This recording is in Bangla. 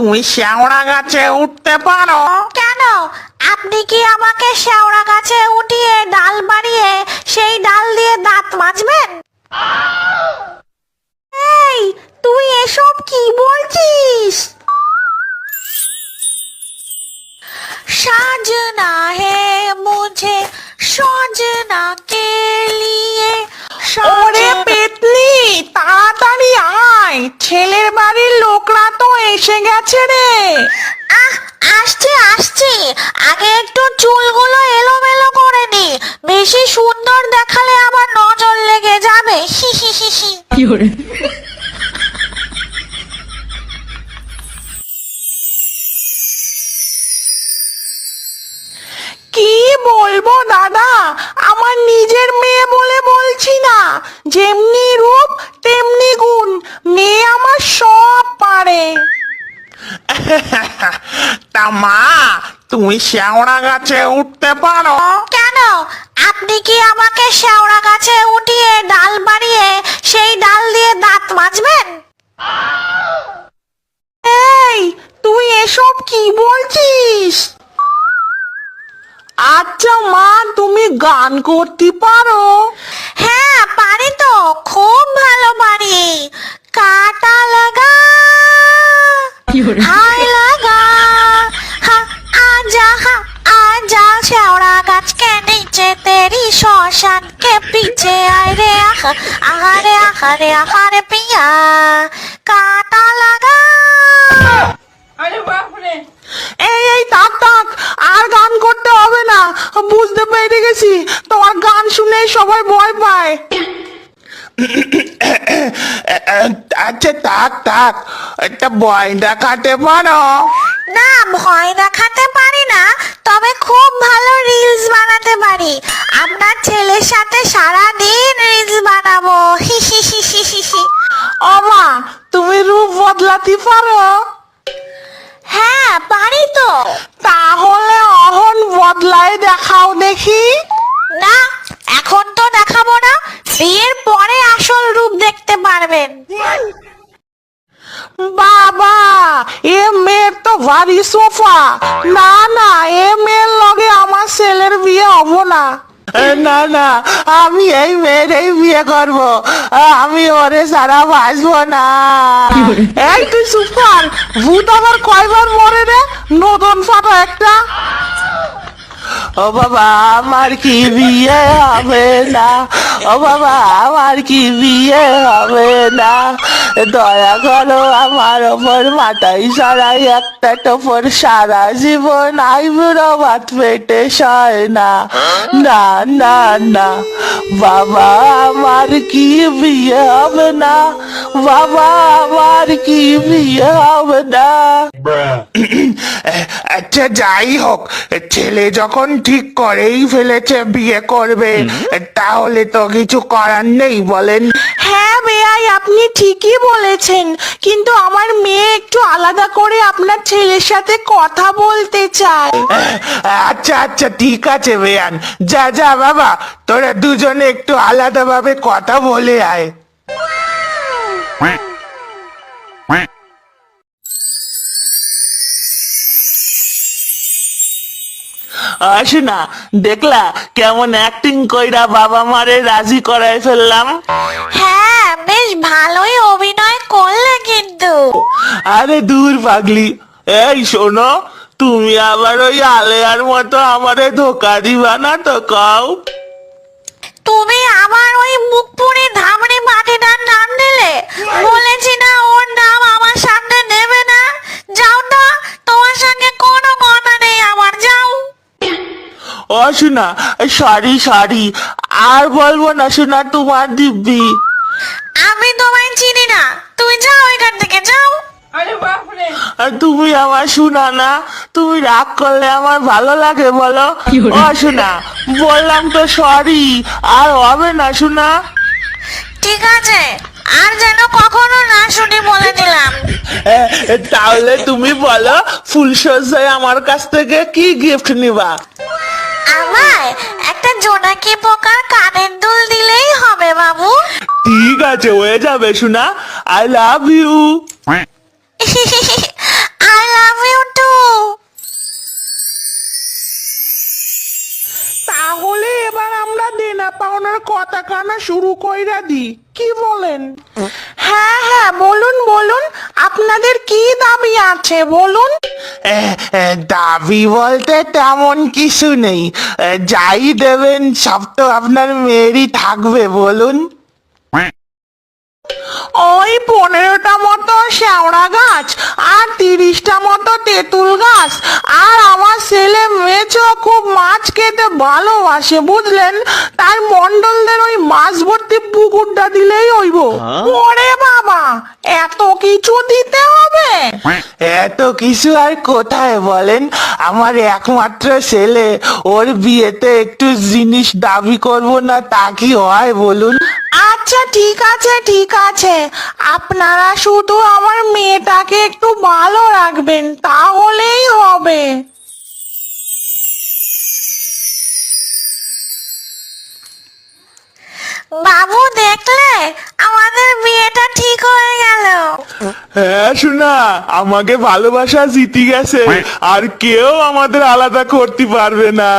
তুমি শেওড়া গাছে উঠতে পারো? কেন, আপনি কি আমাকে শেওড়া গাছে উঠিয়ে ডাল বাড়িয়ে সেই ডাল দিয়ে দাঁত মাজবেন? এই, তুই এসব কি বলছিস? साजना है मुझे सजना के लिए। ওরে পেতনি, তাড়াতাড়ি আয়, ছেলের বাড়ির লোকরা তো এসে গেছে রে। আসছি আসছি, আগে একটু চুলগুলো এলোমেলো করে নি, বেশি সুন্দর দেখালে আবার নজর লেগে যাবে। হি হি হি হি। কি বলবো দাদা, আমার নিজের মেয়ে বলে বলছি না, যেমনি রূপ তেমনি গুণ, মেয়ে আমার সব পারে। তা মা, তুমি শেওড়া গাছে উঠতে পারো? কেন, আপনি কি আমাকে শেওড়া গাছে উঠিয়ে ডাল বাড়িয়ে সেই ডাল দিয়ে দাঁত মাজবেন? এই, তুই এসব কি বলছিস? আচ্ছা মা, তুমি গান করতে পারো? হ্যাঁ পারি তো, খুব ভালো পারি। কাটা লাগা হায় লাগা, आजा आजा शेवड़ा गाछ के नीचे तेरी शौशान के पीछे आए रे आहारे आहारे आहारे पिया काटा लगा। এই এই, থাক থাক, আর গান করতে হবে না, বুঝতে পেরে গেছি তোমার গান শুনে সবাই ভয় পায়। আচ্ছা থাক থাক, একটা ভয় দেখাতে পারো? না, ভয় দেখাতে পারি না, তবে খুব ভালো রিলস বানাতে পারি। আপনার ছেলের সাথে সারা দিন রিলস বানাবো। হি হি হি হি হি হি। ও মা, তুমি রূপ বদলাতে পারো? হ্যাঁ পারি তো। তাহলে অহন বদলায় দেখাও দেখি। না, এখন তো দেখাবো না, বিয়ের পরে আসল রূপ দেখতে পারবেন। বাবা, এ মেয়ের তো ভারী সোফা। না না, এ মেয়ের লগে আমার ছেলের বিয়ে হবো না। না না, আমি এই মেয়েরই বিয়ে করব, আমি ওরে সারা বাঁচবো না। এই তুই চুপ কর, ভূত আবার কয়বার মরে রে, নতুন ফাটা একটা। ও বাবা, আমার কি বিয়ে হবে না? ও বাবা, আমার কি বিয়ে হবে না? দয়া করো আমার ওপর, মাথায় সারাই একটা টোপর, সারা জীবন আইবুড়ো ভাত পেটে সয় না। না না না, বাবা আমার কি বিয়ে হবে না? বাবা আমার কি বিয়ে হবে না? আচ্ছা যাই হোক, ছেলে যখন ঠিক করেই ফেলেছে বিয়ে করবে, তাহলে তো কিছু করার নেই, বলেন? হ্যাঁ বেয়াই, আপনি ঠিকই বলেছেন, কিন্তু আমার মেয়ে একটু আলাদা করে আপনার ছেলের সাথে কথা বলতে চায়। আচ্ছা আচ্ছা ঠিক আছে বেয়ান, যা যা বাবা, তোরা দুজনে একটু আলাদাভাবে কথা বলে আয়। আসে না, দেখলা কেমন অ্যাক্টিং কইরা বাবা মারে রাজি করাই ফেললাম? হ্যাঁ, বেশ ভালোই অভিনয় করলে কিন্তু। আরে দূর পাগলি, এই শোনো, তুমি আবার ওই আলেয়ার মতো আমারে ধোকা দিবা না তো, কও? তুমি আবার ওই মুখ পুড়ে ধামড়ি মাটিটার নাম নিলে, বলেছি না ওর নাম আমার সামনে নেবে না। যাও তো, তোমার সঙ্গে কোনো কথা নেই আমার, যাও। ও শোনা, সরি সরি, আর বলবো না শোনা, তোমার দিব্যি। আমি তোমায় চিনি না, তুমি যাও এখান থেকে, যাও। আর তুমি আমার শোনা না, তুমি রাগ করলে আমার ভালো লাগে বলো? ও শোনা, বললাম তো সরি, আর হবে না শোনা। ঠিক আছে, আর যেন কখনো না শুনি বলে দিলাম। তাহলে তুমি বলো, ফুলসজ্জায় আমার কাছ থেকে কি গিফট নিবা? আমায় একটা জোনাকি পোকার কানের দুল দিলেই হবে বাবু। ঠিক আছে, হয়ে যাবে শোনা, আই লাভ ইউ। I আনা শুরু কইরা দি, কি বলেন? হ্যাঁ হ্যাঁ, বলুন বলুন, আপনাদের কি দাবি আছে বলুন। দাবি বলতে তেমন কিছু নেই, যাই দেবেন সব তো আপনার মেয়েরই থাকবে বলুন। ওই 15টা মতো শেওড়া গাছ আর 30টা মতো তেঁতুল গাছ, আর আমার ছেলে মেয়েও খুব মাছ খেতে ভালোবাসে বুঝলেন, তাই মন্ডলদের ওই মাছ ভর্তি পুকুরটা দিলেই হইব। ওরে বাবা, এত কিছু দিতে হবে? এত কিছু আর কোথায় বলেন, আমার একমাত্র ছেলে, ওর বিয়েতে একটু জিনিস দাবি করব না তা কি হয় বলুন? আচ্ছা ঠিক আছে ঠিক আছে, আপনারা শুধু আমার মেয়েটাকে একটু ভালো রাখবেন তাহলেই হবে। বাবু দেখলে, আমাদের বিয়েটা ঠিক হয়ে গেল। হ্যাঁ শোনা, আমাকে ভালোবাসা জিতে গেছে, আর কেউ আমাদের আলাদা করতে পারবে না।